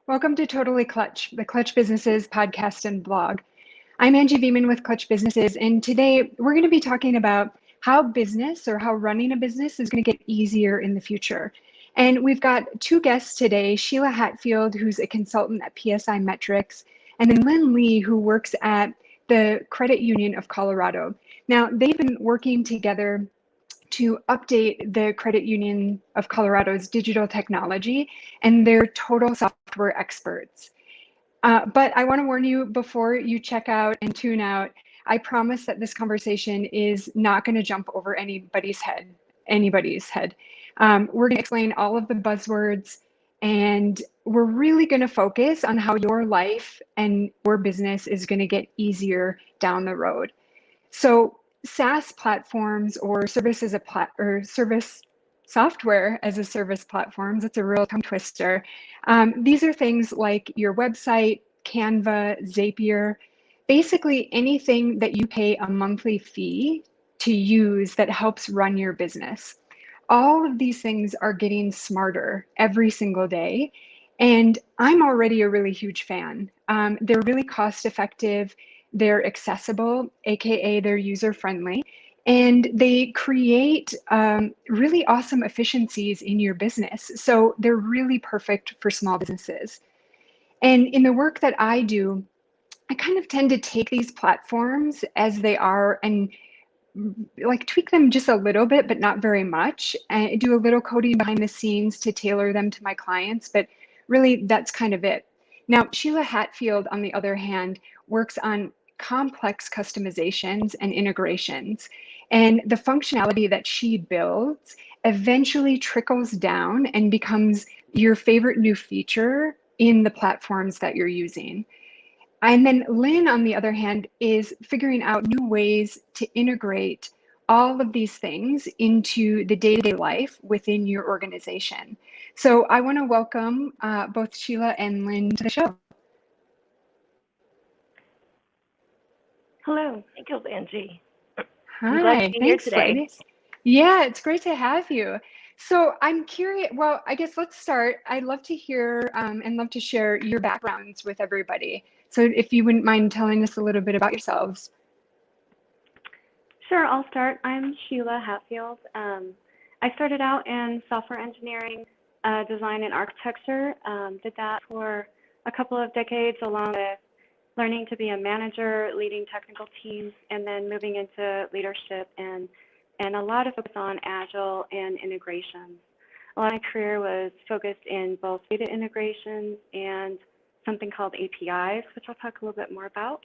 Welcome to Totally Clutch, the Clutch Businesses podcast and blog. I'm Angie Veman with Clutch Businesses, and today we're going to be talking about how business or how running a business is going to get easier in the future. And we've got two guests today, Sheila Hatfield, who's a consultant at PSI Metrics, and then Lynne, who works at the Credit Union of Colorado. Now, they've been working together to update the Credit Union of Colorado's digital technology, and they're total software experts. But I want to warn you before you check out and tune out, I promise that this conversation is not going to jump over anybody's head. We're going to explain all of the buzzwords, and we're really going to focus on how your life and your business is going to get easier down the road. So SaaS platforms or service software as a service platforms, that's a real tongue twister. These are things like your website, Canva, Zapier, basically anything that you pay a monthly fee to use that helps run your business. All of these things are getting smarter every single day. And I'm already a really huge fan. They're really cost effective. They're accessible, AKA they're user friendly, and they create really awesome efficiencies in your business. So they're really perfect for small businesses. And in the work that I do, I kind of tend to take these platforms as they are and like tweak them just a little bit, but not very much. And I do a little coding behind the scenes to tailor them to my clients, but really that's kind of it. Now, Sheila Hatfield, on the other hand, works on complex customizations and integrations. And the functionality that she builds eventually trickles down and becomes your favorite new feature in the platforms that you're using. And then Lynne, on the other hand, is figuring out new ways to integrate all of these things into the day-to-day life within your organization. So I want to welcome both Sheila and Lynne to the show. Hello, thank you, Angie. Hi, I'm glad to be here thanks, today. ladies. Yeah, it's great to have you. So I'm curious, well, I guess let's start. I'd love to hear and love to share your backgrounds with everybody. So if you wouldn't mind telling us a little bit about yourselves. Sure, I'll start. I'm Sheila Hatfield. I started out in software engineering, design and architecture. Did that for a couple of decades along with learning to be a manager, leading technical teams, and then moving into leadership and a lot of focus on Agile and integrations. A lot of my career was focused in both data integrations and something called APIs, which I'll talk a little bit more about.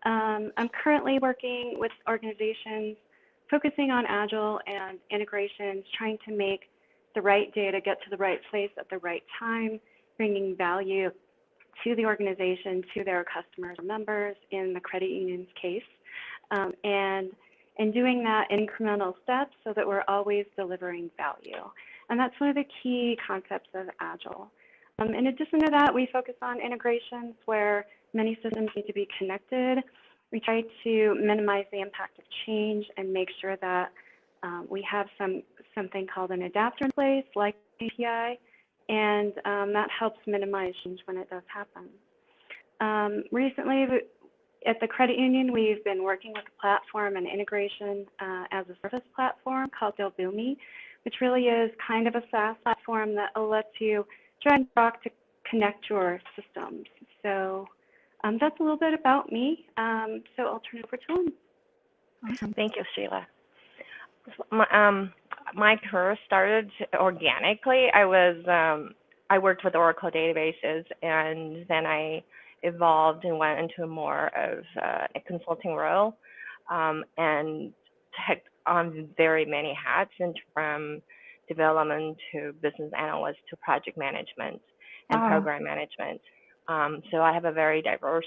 I'm currently working with organizations focusing on Agile and integrations, trying to make the right data get to the right place at the right time, bringing value to the organization, to their customers or members in the credit union's case, and doing that in incremental steps so that we're always delivering value. And that's one of the key concepts of Agile. In addition to that, we focus on integrations where many systems need to be connected. We try to minimize the impact of change and make sure that we have something called an adapter in place, like API, and that helps minimize change when it does happen. Recently, at the credit union, we've been working with a platform and integration as a service platform called Boomi, which really is kind of a SaaS platform that lets you drag and drop to connect your systems. So that's a little bit about me. So I'll turn it over to Lynne. Awesome. Thank you, Sheila. My career started organically. I worked with Oracle databases, and then I evolved and went into more of a consulting role, and took on very many hats, and from development to business analyst to project management and program management. So I have a very diverse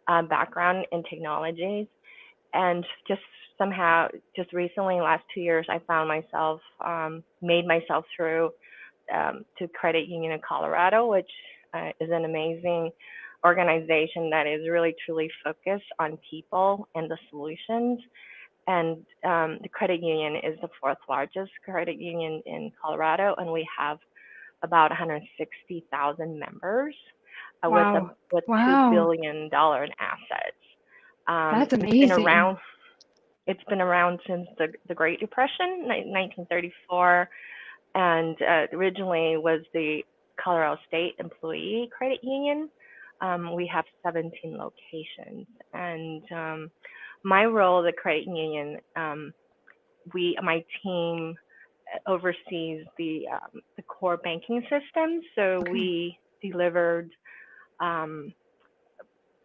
background in technologies, and just recently, last 2 years, I found myself, made myself through to Credit Union in Colorado, which is an amazing organization that is really truly focused on people and the solutions. And the credit union is the fourth largest credit union in Colorado, and we have about 160,000 members Wow. with $2 Wow. billion in assets. That's It's been amazing. around. It's been around since the Great Depression, 1934, and originally was the Colorado State Employee Credit Union. We have 17 locations, and my role at the credit union, my team oversees the core banking system. So Okay. we delivered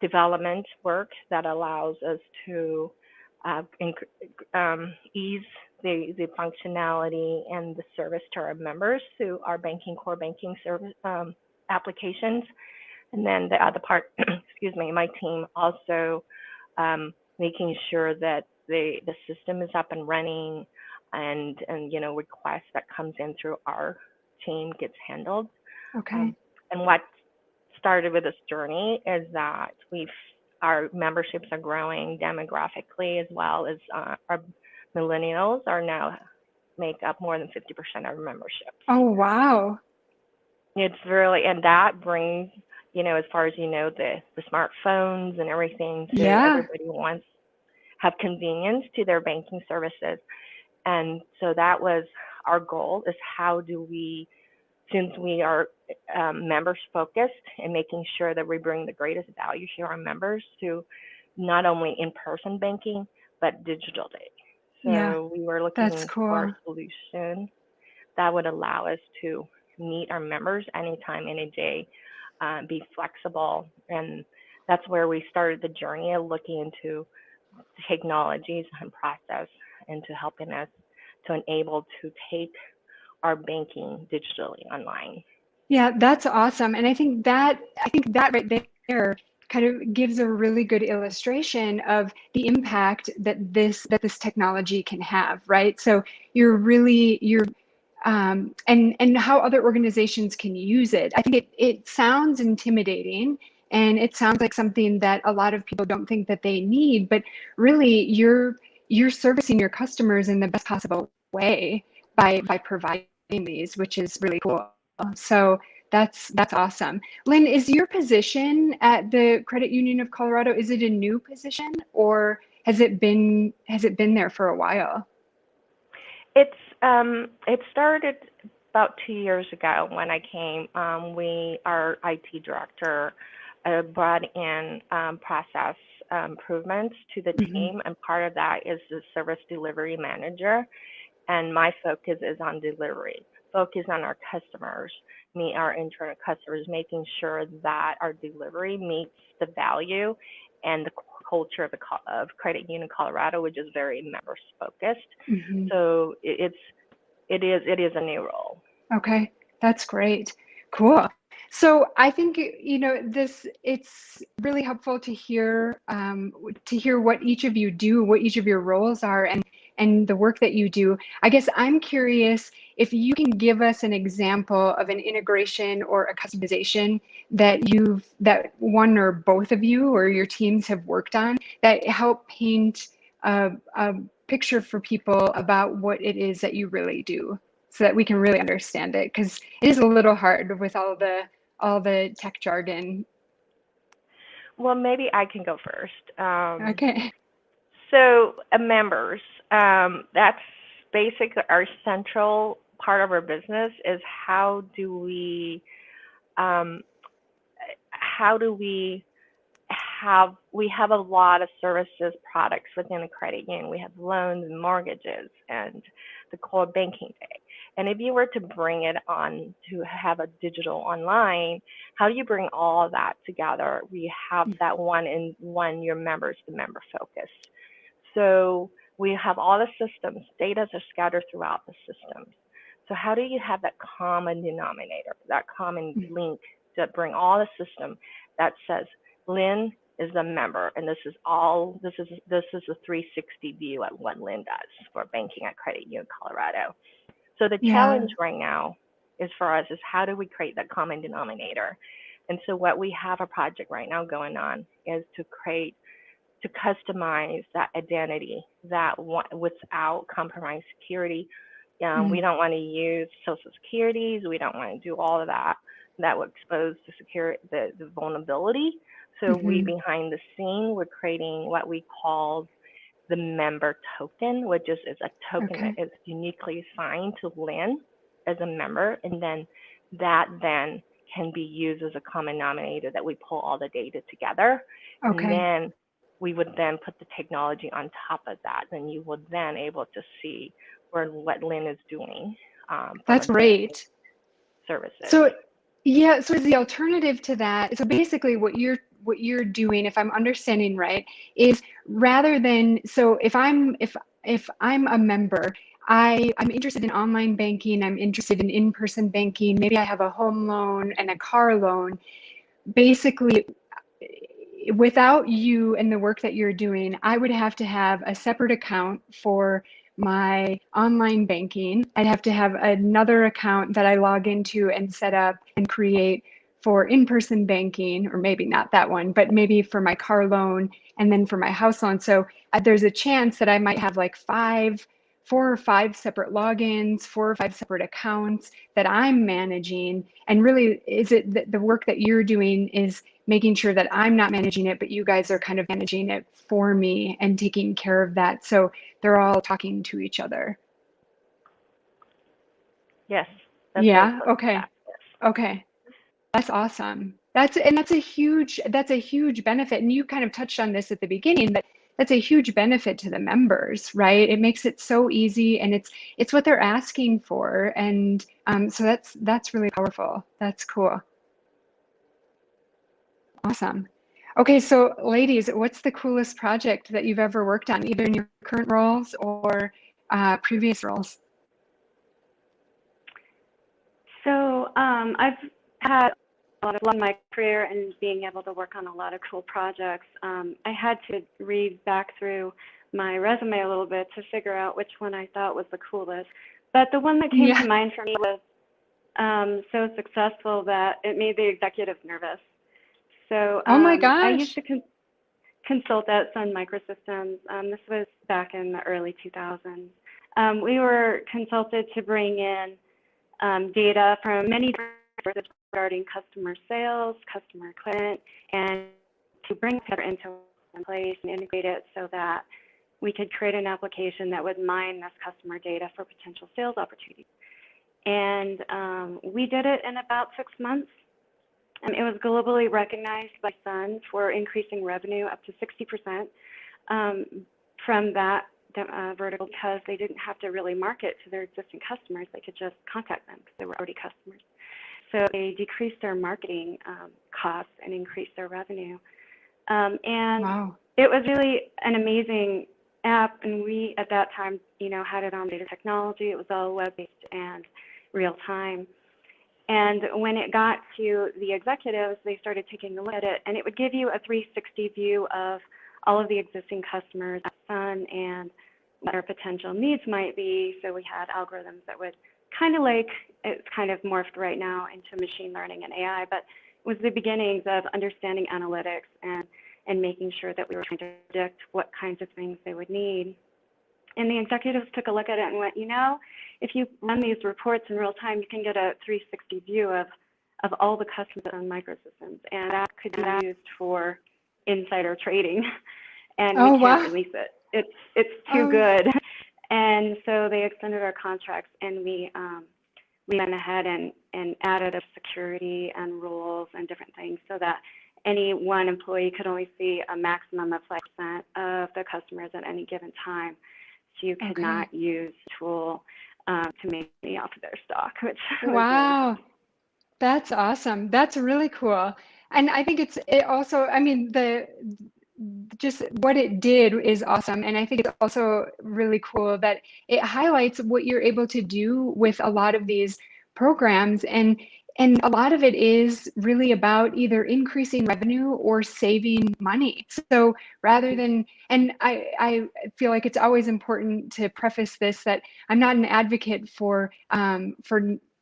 development work that allows us to ease the functionality and the service to our members through our core banking service applications. And then the other part, excuse me, my team also making sure that the system is up and running, and requests that comes in through our team gets handled. Okay. And what started with this journey is that our memberships are growing demographically, as well as our millennials are now make up more than 50% of our memberships. Oh, wow. It's really, and that brings, as far as the smartphones and everything, so Yeah. everybody wants have convenience to their banking services. And so that was our goal, is how do we, since we are members focused and making sure that we bring the greatest value to our members to not only in-person banking, but digitally. Yeah. So we were That's looking for a cool. solution that would allow us to meet our members anytime, any day, be flexible. And that's where we started the journey of looking into technologies and process into helping us to enable to take our banking digitally online. Yeah, that's awesome. And I think that right there kind of gives a really good illustration of the impact that this technology can have, right? So you're and how other organizations can use it. I think it sounds intimidating, and it sounds like something that a lot of people don't think that they need, but really you're servicing your customers in the best possible way by providing these, which is really cool. So that's awesome. Lynne, is your position at the Credit Union of Colorado, is it a new position, or has it been there for a while? It started about 2 years ago when I came. Our IT director brought in process improvements to the team, and part of that is the service delivery manager. And my focus is on delivery, focus on our customers, meet our internal customers, making sure that our delivery meets the value and the culture of Credit Union Colorado, which is very members focused. So it is a new role. Okay, that's great. Cool. So I think it's really helpful to hear what each of you do, what each of your roles are, and the work that you do. I guess I'm curious if you can give us an example of an integration or a customization that one or both of you or your teams have worked on that help paint a picture for people about what it is that you really do, so that we can really understand it, because it is a little hard with all the tech jargon. Well, maybe I can go first. Okay. So members, that's basically our central part of our business, is how do we have a lot of services products within the credit union. We have loans and mortgages and the core banking day. And if you were to bring it on to have a digital online, how do you bring all of that together? We have that your members, the member focus. So we have all the systems, data are scattered throughout the systems. So how do you have that common denominator, that common link to bring all the system that says, Lynne is a member, and this is a 360 view at what Lynne does for banking at Credit Union Colorado. So the challenge right now is for us is how do we create that common denominator? And so what we have a project right now going on is to customize that identity that without compromised security, We don't want to use social securities. We don't want to do all of that. That would expose the vulnerability. So we, behind the scene, we're creating what we call the member token, which is a token that is uniquely assigned to Lynne as a member, and then that then can be used as a common denominator that we pull all the data together. And then we would then put the technology on top of that, and you would then able to see what Lynne is doing. That's great. Services. So yeah, so as the alternative to that, so basically what you're doing, if I'm understanding right, is rather than, so if I'm a member, I'm interested in online banking, I'm interested in in-person banking, maybe I have a home loan and a car loan. Basically, without you and the work that you're doing, I would have to have a separate account for my online banking. I'd have to have another account that I log into and set up and create for in-person banking, or maybe not that one, but maybe for my car loan and then for my house loan. So there's a chance that I might have like 4 or 5 separate logins, 4 or 5 separate accounts that I'm managing. And really, is it the work that you're doing is making sure that I'm not managing it, but you guys are kind of managing it for me and taking care of that. So they're all talking to each other. Yes. Yeah. Okay. Okay. That's awesome. That's a huge benefit. And you kind of touched on this at the beginning, but that's a huge benefit to the members, right? It makes it so easy, and it's what they're asking for. And so that's really powerful. That's cool. Awesome. Okay, so ladies, what's the coolest project that you've ever worked on, either in your current roles or previous roles? So I've had a lot of fun in my career and being able to work on a lot of cool projects. I had to read back through my resume a little bit to figure out which one I thought was the coolest. But the one that came to mind for me was so successful that it made the executives nervous. So oh my gosh. I used to consult at Sun Microsystems. This was back in the early 2000s. We were consulted to bring in data from many different sources regarding customer sales, customer client, and to bring together into one place and integrate it so that we could create an application that would mine this customer data for potential sales opportunities. And we did it in about 6 months. It was globally recognized by Sun for increasing revenue up to 60% from that vertical, because they didn't have to really market to their existing customers. They could just contact them because they were already customers. So they decreased their marketing costs and increased their revenue. And it was really an amazing app. And we, at that time, had it on data technology. It was all web-based and real time. And when it got to the executives, they started taking a look at it, and it would give you a 360 view of all of the existing customers at Sun and what their potential needs might be. So we had algorithms that would it's kind of morphed right now into machine learning and AI, but it was the beginnings of understanding analytics and making sure that we were trying to predict what kinds of things they would need. And the executives took a look at it and went, if you run these reports in real time, you can get a 360 view of all the customers on Microsystems, and that could be used for insider trading. And we can't release it. It's too good. And so they extended our contracts, and we went ahead and added a security and rules and different things so that any one employee could only see a maximum of 5% of the customers at any given time. So you could not use the tool to make money off of their stock, which wow, really that's awesome. That's really cool. And I think it also, just what it did is awesome. And I think it's also really cool that it highlights what you're able to do with a lot of these programs. And a lot of it is really about either increasing revenue or saving money. So rather than, and I feel like it's always important to preface this, that I'm not an advocate for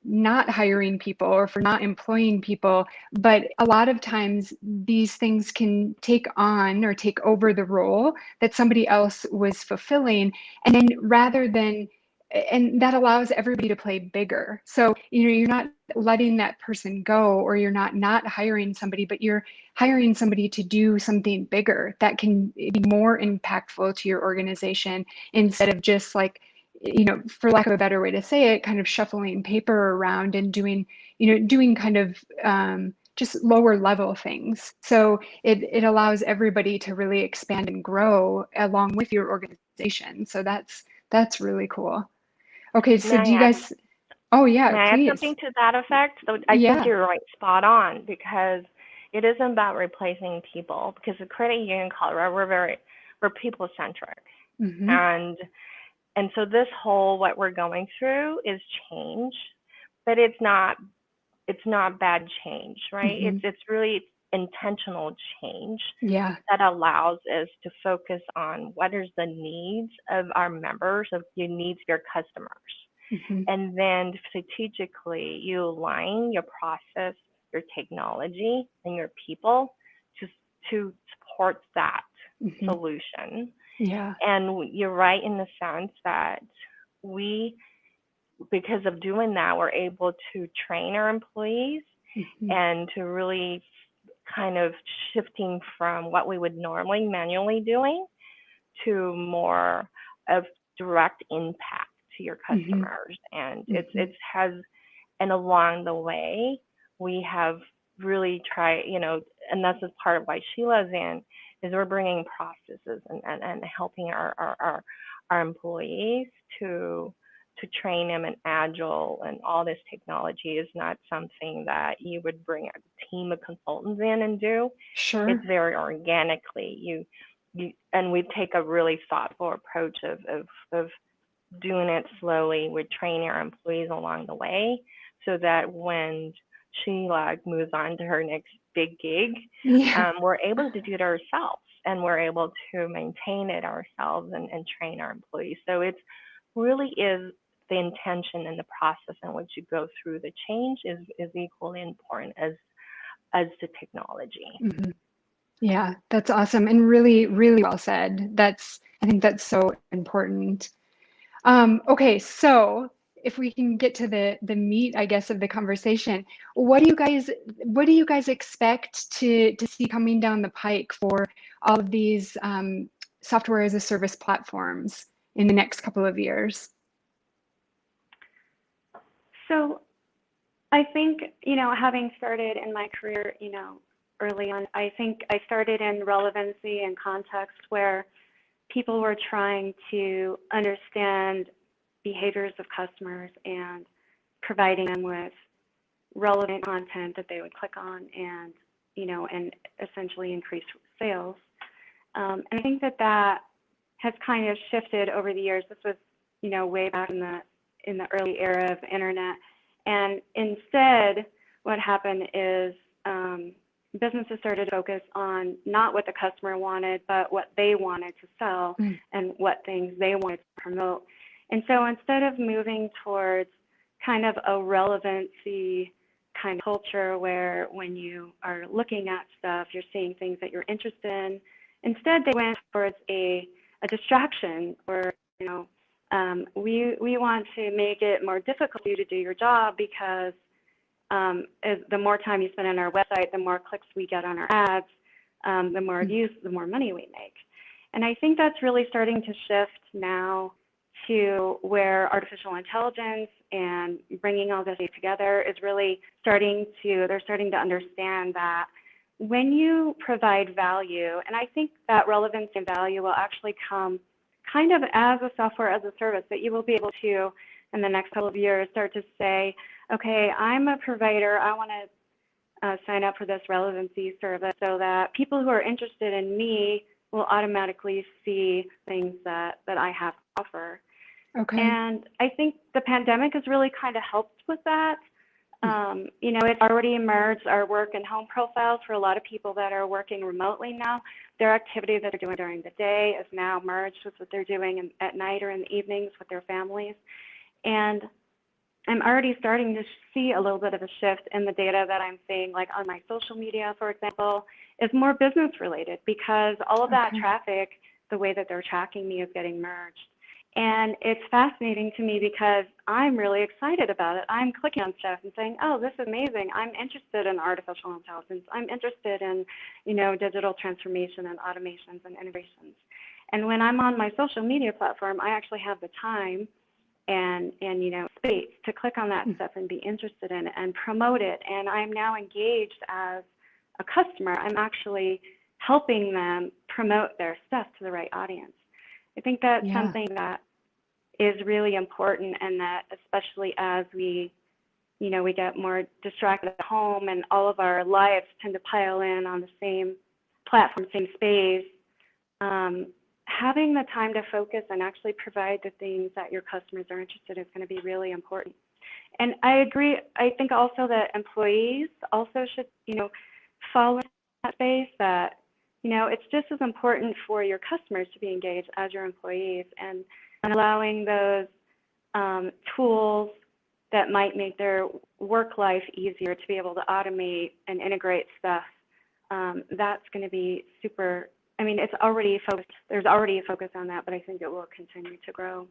not hiring people or for not employing people, but a lot of times these things can take on or take over the role that somebody else was fulfilling. And then rather than and that allows everybody to play bigger. So, you're not letting that person go, or you're not hiring somebody, but you're hiring somebody to do something bigger that can be more impactful to your organization, instead of just like, for lack of a better way to say it, kind of shuffling paper around and doing kind of just lower level things. So it allows everybody to really expand and grow along with your organization. So that's really cool. Okay, May so I do you add, guys, oh yeah, may I add please. something to that effect? So I think Yeah. you're right, spot on, because it isn't about replacing people. Because at Credit Union Colorado, we're people centric, Mm-hmm. and so this whole what we're going through is change, but it's not bad change, right? Mm-hmm. It's really intentional change Yeah. that allows us to focus on what is the needs of our members, of your needs of your customers. Mm-hmm. And then strategically, you align your process, your technology, and your people to support that Mm-hmm. solution. Yeah. And you're right in the sense that because of doing that, we're able to train our employees Mm-hmm. and to really kind of shifting from what we would normally manually doing to more of direct impact to your Mm-hmm. customers. And Mm-hmm. and along the way, we have really tried, and that's just part of why Sheila's in, is we're bringing processes and helping our employees to train them in agile, and all this technology is not something that you would bring a team of consultants in and do. Sure. It's very organically. And we take a really thoughtful approach of doing it slowly. We're training our employees along the way so that when Sheila moves on to her next big gig, Yeah. we're able to do it ourselves, and we're able to maintain it ourselves and train our employees. So it's really is the intention and the process in which you go through the change is equally important as the technology. Mm-hmm. Yeah, that's awesome, and really, really well said. I think that's so important. Okay, so if we can get to the meat, I guess, of the conversation, what do you guys expect to see coming down the pike for all of these software as a service platforms in the next couple of years? So I think, having started in my career, early on, I think I started in relevancy and context where people were trying to understand behaviors of customers and providing them with relevant content that they would click on and, and essentially increase sales. And I think that has kind of shifted over the years. This was, way back in the early era of internet. And instead, what happened is businesses started to focus on not what the customer wanted, but what they wanted to sell and what things they wanted to promote. And so instead of moving towards kind of a relevancy kind of culture where when you are looking at stuff, you're seeing things that you're interested in, instead they went towards a distraction, or, we want to make it more difficult for you to do your job because the more time you spend on our website, the more clicks we get on our ads, the more views, the more money we make. And I think that's really starting to shift now to where artificial intelligence and bringing all this together is really they're starting to understand that when you provide value, and I think that relevance and value will actually come kind of as a software as a service, that you will be able to, in the next couple of years, start to say, okay, I'm a provider, I want to sign up for this relevancy service so that people who are interested in me will automatically see things that I have to offer. Okay. And I think the pandemic has really kind of helped with that. It already emerged our work and home profiles for a lot of people that are working remotely now. Their activity that they're doing during the day is now merged with what they're doing at night or in the evenings with their families. And I'm already starting to see a little bit of a shift in the data that I'm seeing, like on my social media, for example, is more business related because all of that traffic, the way that they're tracking me is getting merged. And it's fascinating to me because I'm really excited about it. I'm clicking on stuff and saying, oh, this is amazing. I'm interested in artificial intelligence. I'm interested in, digital transformation and automations and integrations. And when I'm on my social media platform, I actually have the time and space to click on that stuff and be interested in it and promote it. And I'm now engaged as a customer. I'm actually helping them promote their stuff to the right audience. I think that's something that is really important, and that especially as we get more distracted at home and all of our lives tend to pile in on the same platform, same space, having the time to focus and actually provide the things that your customers are interested in is going to be really important. And I agree. I think also that employees also should, follow that space, that, it's just as important for your customers to be engaged as your employees, and allowing those tools that might make their work life easier to be able to automate and integrate stuff. That's going to be super. I mean, it's already focused. There's already a focus on that, but I think it will continue to grow.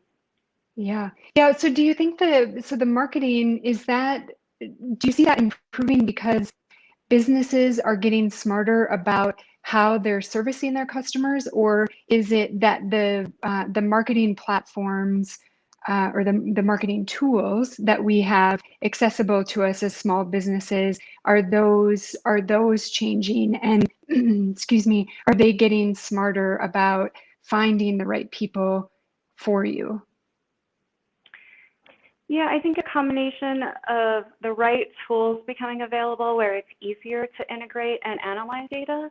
Yeah. So do you think the marketing do you see that improving because businesses are getting smarter about how they're servicing their customers, or is it that the marketing platforms or the marketing tools that we have accessible to us as small businesses, are those changing, and excuse me, are they getting smarter about finding the right people for you? Yeah, I think a combination of the right tools becoming available where it's easier to integrate and analyze data,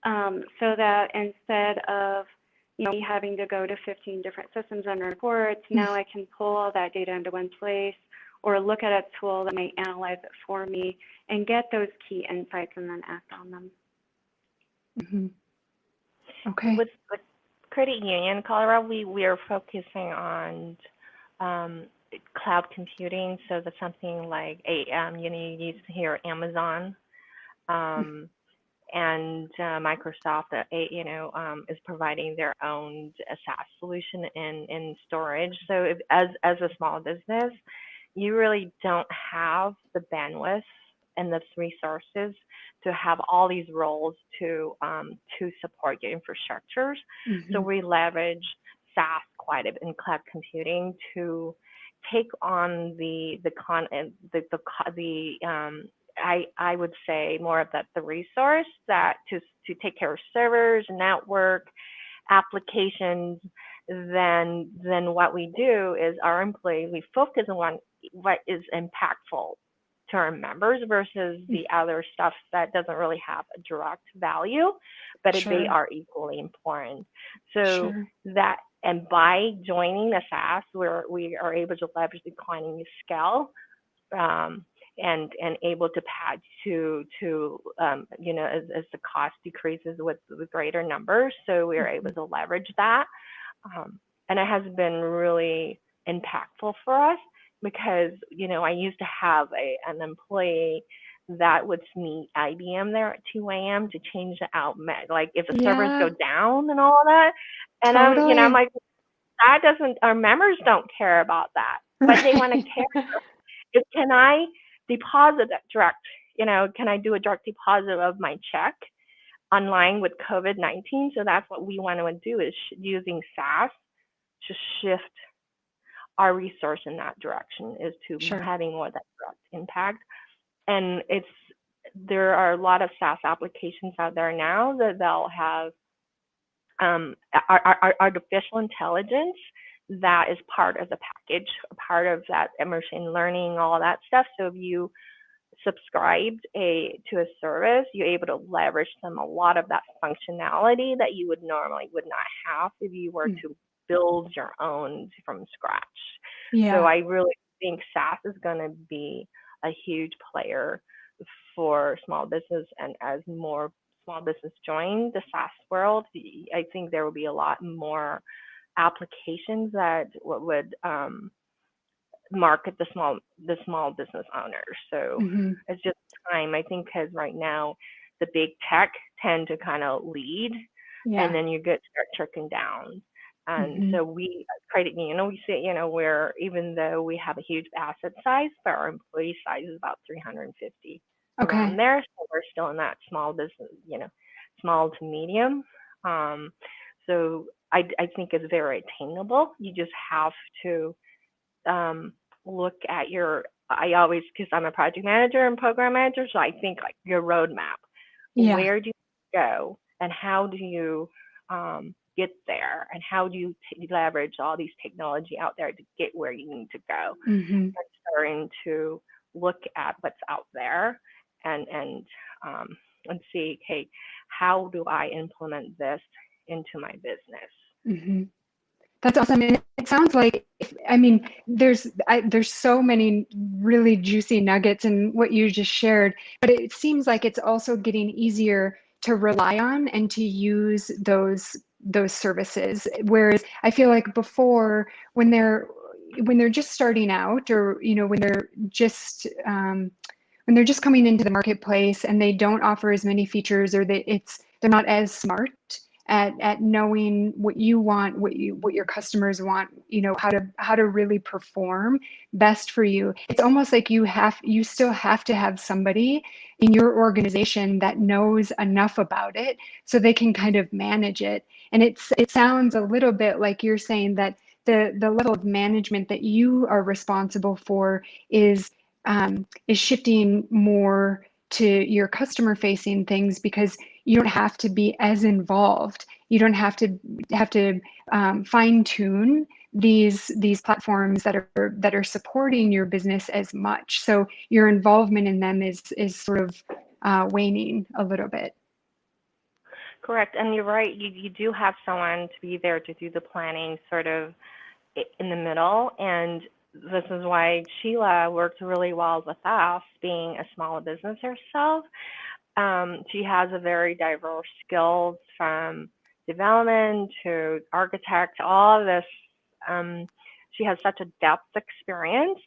so that instead of me having to go to 15 different systems and reports, now I can pull all that data into one place, or look at a tool that may analyze it for me and get those key insights and then act on them. Mm-hmm. Okay. With Credit Union Colorado, we are focusing on cloud computing. So that's something like you used to hear Amazon. And Microsoft, is providing their own SaaS solution in storage. So as a small business, you really don't have the bandwidth and the resources to have all these roles to support your infrastructures. Mm-hmm. So we leverage SaaS quite a bit in cloud computing to take on I would say more of the resource that to take care of servers, network, applications, then what we do is our employees, we focus on what is impactful to our members versus the other stuff that doesn't really have a direct value, but they are equally important. So that, and by joining the SaaS, we are able to leverage the economy of scale, and able to pad to as the cost decreases with greater numbers. So we are able to leverage that. And it has been really impactful for us because, I used to have an employee that would meet IBM there at 2 a.m. to change the outlet, like if the servers go down and all that. And I'm like, that doesn't, our members don't care about that, but they want to care. Can I deposit that direct, can I do a direct deposit of my check online with COVID-19? So that's what we want to do, is using SaaS to shift our resource in that direction, is to having more of that direct impact. And there are a lot of SaaS applications out there now that they'll have artificial intelligence that is part of the package, part of that machine learning, all that stuff. So if you subscribed to a service, you're able to leverage a lot of that functionality that you would not have if you were to build your own from scratch. So I really think SaaS is going to be a huge player for small business, and as more small business join the SaaS world, I think there will be a lot more applications that would market the small business owners. So it's just time, I think, because right now the big tech tend to kind of lead, and then you start trickling down. And Mm-hmm. so we credit union, we say, where even though we have a huge asset size, but our employee size is about 350 around Okay. there. So we're still in that small business, small to medium. So I think it's very attainable. You just have to look at I always, because I'm a project manager and program manager, so I think like your roadmap. Yeah. Where do you go and how do you get there, and how do you leverage all these technology out there to get where you need to go? Mm-hmm. And starting to look at what's out there and see, okay, how do I implement this into my business? Mm-hmm. That's awesome. And it sounds like, I mean, there's so many really juicy nuggets in what you just shared, but it seems like it's also getting easier to rely on and to use those services. Whereas I feel like before, when they're just starting out, or when they're just coming into the marketplace and they don't offer as many features, or they're not as smart at knowing what you want, what your customers want, how to really perform best for you. It's almost like you still have to have somebody in your organization that knows enough about it so they can kind of manage it. And it sounds a little bit like you're saying that the level of management that you are responsible for is shifting more to your customer facing things, because you don't have to be as involved. You don't have to fine tune these platforms that are supporting your business as much. So your involvement in them is sort of waning a little bit. Correct. And you're right. You do have someone to be there to do the planning sort of in the middle. And this is why Sheila works really well with us, being a small business herself. She has a very diverse skills, from development to architect, all of this. She has such a depth experience.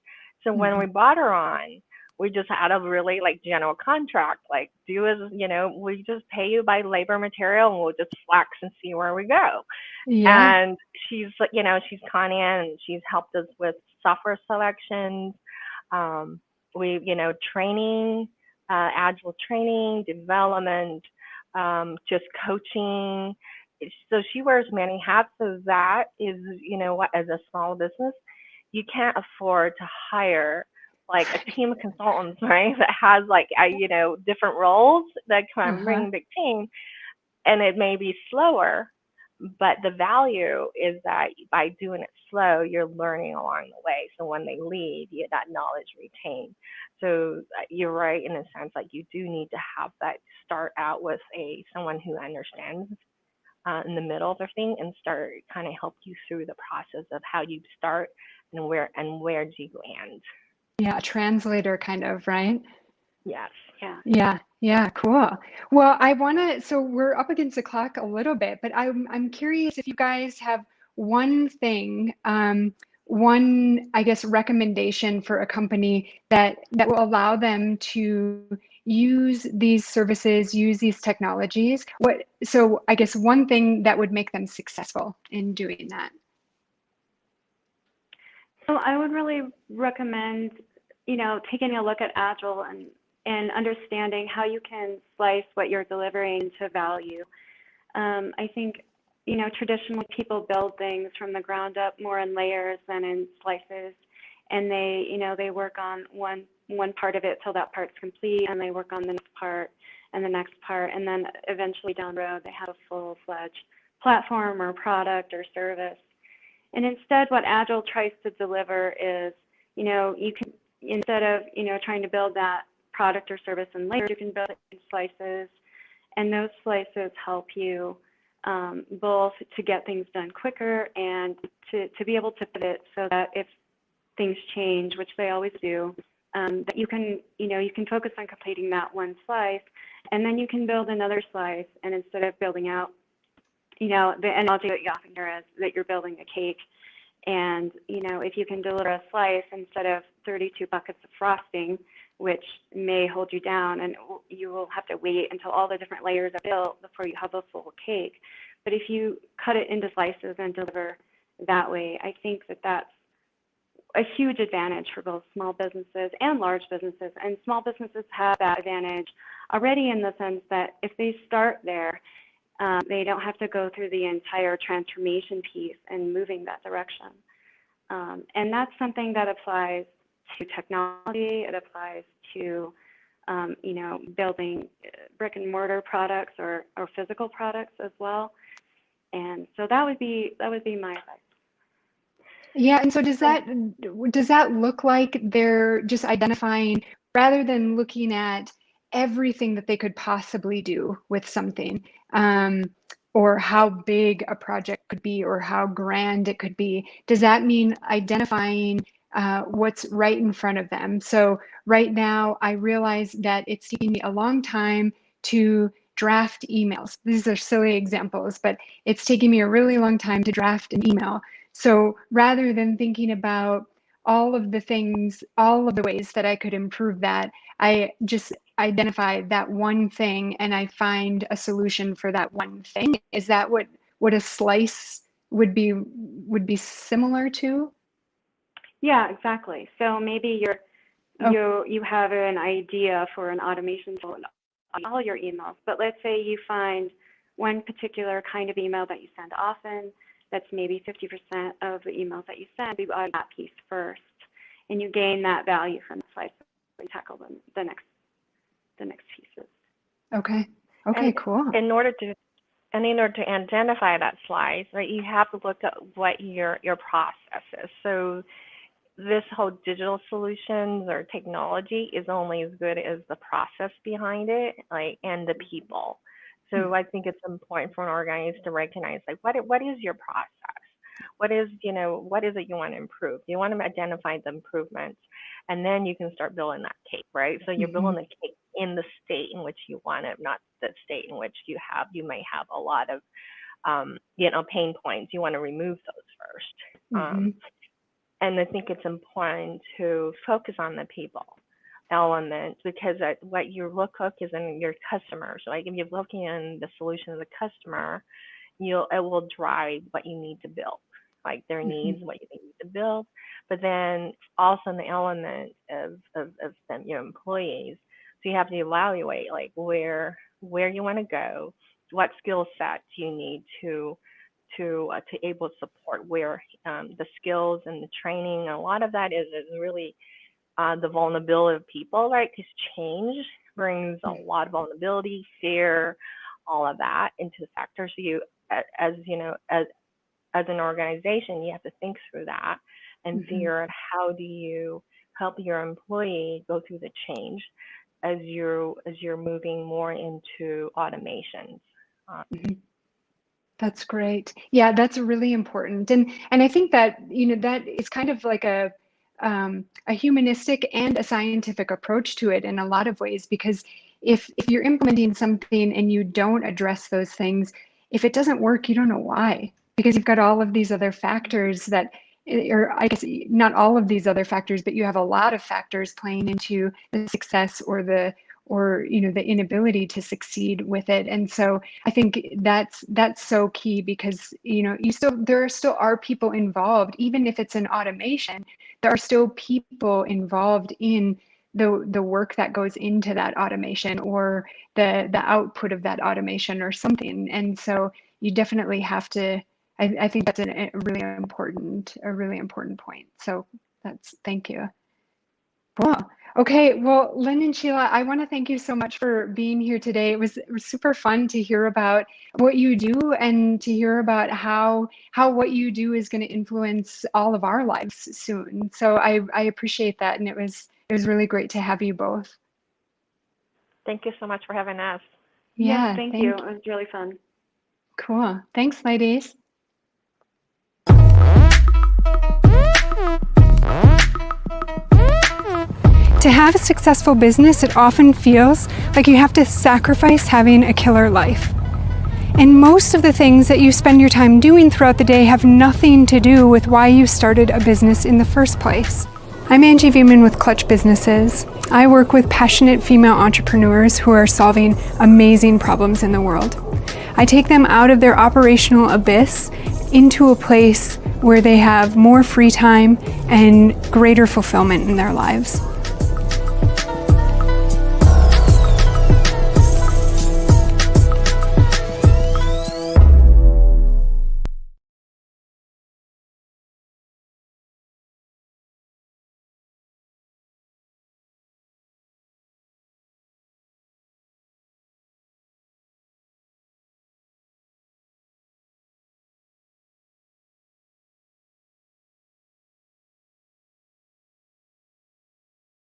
So when we Mm-hmm. brought her on, we just had a really like general contract, like we just pay you by labor material and we'll just flex and see where we go. Yeah. And she's gone in and she's helped us with software selections, we, training, agile training, development, just coaching. So she wears many hats. So that is, what, as a small business, you can't afford to hire like a team of consultants, right? That has like, different roles that can Uh-huh. bring a big team, and it may be slower, but the value is that by doing it slow, you're learning along the way. So when they leave, you get that knowledge retained. So you're right in a sense, like you do need to have that start out with someone who understands in the middle of everything, and start kind of help you through the process of how you start and where do you end. Yeah, a translator kind of, right? Yes. Yeah. Yeah, yeah, cool. Well, so we're up against the clock a little bit, but I'm curious if you guys have one thing, one, I guess, recommendation for a company that will allow them to use these services, use these technologies. So I guess one thing that would make them successful in doing that. So I would really recommend, taking a look at Agile and understanding how you can slice what you're delivering to value. I think, traditionally people build things from the ground up more in layers than in slices, and they work on one part of it till that part's complete, and they work on the next part and the next part, and then eventually down the road they have a full-fledged platform or product or service. And instead, what Agile tries to deliver is, you can, instead of, trying to build that product or service in layers, you can build it in slices, and those slices help you both to get things done quicker and to be able to pivot, so that if things change, which they always do, that you can focus on completing that one slice, and then you can build another slice. And instead of building out, the analogy that you often hear is that you're building a cake, and if you can deliver a slice instead of 32 buckets of frosting, which may hold you down, and you will have to wait until all the different layers are built before you have a full cake. But if you cut it into slices and deliver that way, I think that that's a huge advantage for both small businesses and large businesses. And small businesses have that advantage already in the sense that if they start there, they don't have to go through the entire transformation piece and moving that direction. And that's something that applies to technology. It applies to building brick and mortar products or physical products as well. And so that would be my advice. Yeah, and so does that look like they're just identifying, rather than looking at everything that they could possibly do with something, or how big a project could be or how grand it could be, does that mean identifying what's right in front of them? So right now, I realize that it's taking me a long time to draft emails. These are silly examples, but it's taking me a really long time to draft an email. So rather than thinking about all of the things, all of the ways that I could improve that, I just identify that one thing and I find a solution for that one thing. Is that what a slice would be similar to? Yeah, exactly. So maybe you have an idea for an automation tool on all your emails, but let's say you find one particular kind of email that you send often, that's maybe 50% of the emails that you send, you add that piece first, and you gain that value from the slice and tackle the next pieces. Okay, And cool. in order to identify that slice, right, you have to look at what your process is. So this whole digital solutions or technology is only as good as the process behind it, and the people. So I think it's important for an organization to recognize, what is your process? What is it you want to improve? You want to identify the improvements, and then you can start building that cake, right? So you're building the cake in the state in which you want it, not the state in which you may have a lot of, pain points. You want to remove those first. And I think it's important to focus on the people element, because what you look is in your customers. Like if you're looking in the solution of the customer, it will drive what you need to build, like their needs, what you need to build. But then also in the element of them, your employees. So you have to evaluate like where you want to go, what skill sets you need to able to support where the skills and the training. A lot of that is really the vulnerability of people, right? Because change brings a lot of vulnerability, fear, all of that into the factor. So you, as an organization, you have to think through that and figure out how do you help your employee go through the change as you're moving more into automations. That's great. Yeah, that's really important. And I think that, that is kind of like a humanistic and a scientific approach to it in a lot of ways, because if you're implementing something and you don't address those things, if it doesn't work, you don't know why, because you've got all of these other factors that, or I guess not all of these other factors, but you have a lot of factors playing into the success or the inability to succeed with it. And so I think that's so key, because there still are people involved. Even if it's an automation, there are still people involved in the work that goes into that automation or the output of that automation or something. And so you definitely have to, I think that's a really important point. So thank you. Cool. Okay, well, Lynne and Sheila, I want to thank you so much for being here today. It was super fun to hear about what you do and to hear about how what you do is going to influence all of our lives soon. So I appreciate that, and it was really great to have you both. Thank you so much for having us. Yeah, thank you. It was really fun. Cool. Thanks, ladies. To have a successful business, it often feels like you have to sacrifice having a killer life. And most of the things that you spend your time doing throughout the day have nothing to do with why you started a business in the first place. I'm Angie Veman with Clutch Businesses. I work with passionate female entrepreneurs who are solving amazing problems in the world. I take them out of their operational abyss into a place where they have more free time and greater fulfillment in their lives.